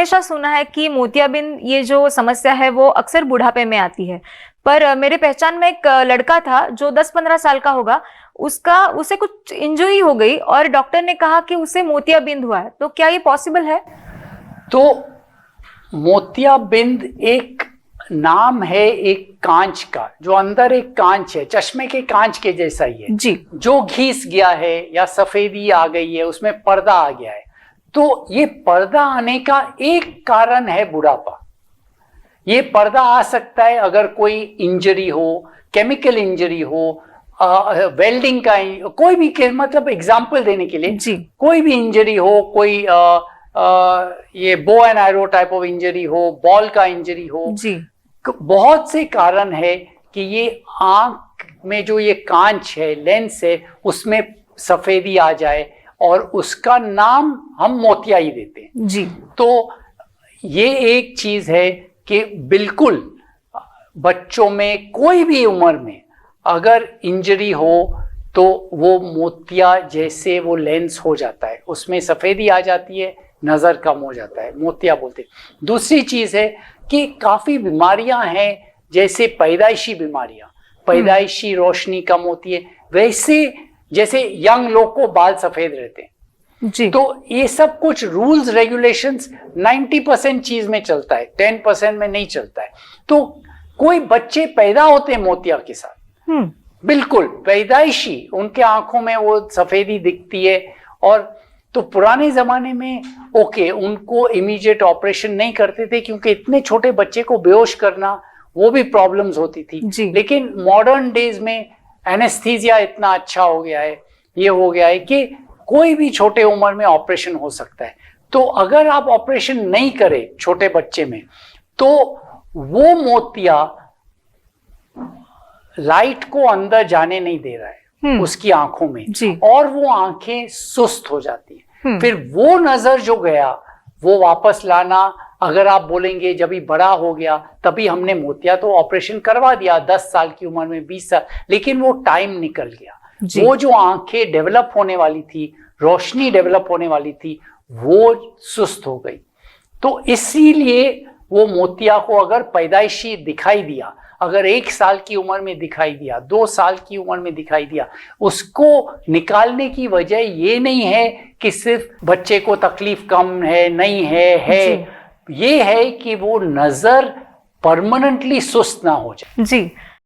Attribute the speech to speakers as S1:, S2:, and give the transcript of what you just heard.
S1: हमेशा सुना है कि मोतियाबिंद ये जो समस्या है वो अक्सर बुढ़ापे में आती है, पर मेरे पहचान में एक लड़का था जो 10-15 साल का होगा, उसे कुछ इंजरी हो गई और डॉक्टर ने कहा कि उसे मोतियाबिंद हुआ है। तो क्या ये पॉसिबल है?
S2: तो मोतियाबिंद एक नाम है एक कांच का, जो अंदर एक कांच है, चश्मे के कांच के जैसा ही है
S1: जी,
S2: जो घिस गया है या सफेदी आ गई है, उसमें पर्दा आ गया है। तो ये पर्दा आने का एक कारण है बुढ़ापा। ये पर्दा आ सकता है अगर कोई इंजरी हो, केमिकल इंजरी हो, वेल्डिंग का, कोई भी, मतलब एग्जांपल देने के लिए
S1: जी,
S2: कोई भी इंजरी हो, कोई ये bow and arrow type of injury हो, बॉल का इंजरी हो
S1: जी,
S2: बहुत से कारण है कि ये आंख में जो ये कांच है, लेंस है, उसमें सफेदी आ जाए और उसका नाम हम मोतिया ही देते हैं।
S1: जी।
S2: तो ये एक चीज है कि बिल्कुल बच्चों में कोई भी उम्र में अगर इंजरी हो तो वो मोतिया जैसे वो लेंस हो जाता है, उसमें सफेदी आ जाती है, नजर कम हो जाता है, मोतिया बोलते हैं। दूसरी चीज है कि काफी बीमारियां हैं, जैसे पैदाइशी बीमारियां, पैदाइशी रोशनी कम होती है, वैसे जैसे यंग लोग को बाल सफेद रहते हैं
S1: जी।
S2: तो ये सब कुछ रूल्स रेगुलेशंस 90% चीज में चलता है, 10% में नहीं चलता है। तो कोई बच्चे पैदा होते हैं मोतिया के साथ, बिल्कुल पैदाइशी, उनके आंखों में वो सफेदी दिखती है। और तो पुराने जमाने में उनको इमीडिएट ऑपरेशन नहीं करते थे क्योंकि इतने छोटे बच्चे को बेहोश करना वो भी प्रॉब्लम्स होती थी। लेकिन मॉडर्न डेज में एनेस्थीसिया इतना अच्छा हो गया है, ये हो गया है कि कोई भी छोटे उम्र में ऑपरेशन हो सकता है। तो अगर आप ऑपरेशन नहीं करें छोटे बच्चे में तो वो मोतिया लाइट को अंदर जाने नहीं दे रहा है उसकी आंखों में, और वो आंखें सुस्त हो जाती है। फिर वो नजर जो गया वो वापस लाना, अगर आप बोलेंगे जब ही बड़ा हो गया तभी हमने मोतिया तो ऑपरेशन करवा दिया 10 साल की उम्र में, 20 साल, लेकिन वो टाइम निकल गया। वो जो आंखें डेवलप होने वाली थी, रोशनी डेवलप होने वाली थी, वो सुस्त हो गई। तो इसीलिए वो मोतिया को अगर पैदाइशी दिखाई दिया, अगर 1 साल की उम्र में दिखाई दिया, 2 साल की उम्र में दिखाई दिया, उसको निकालने की वजह ये नहीं है कि सिर्फ बच्चे को तकलीफ कम है, नहीं है, ये है कि वो नजर परमानेंटली सुस्त ना हो जाए।
S1: जी।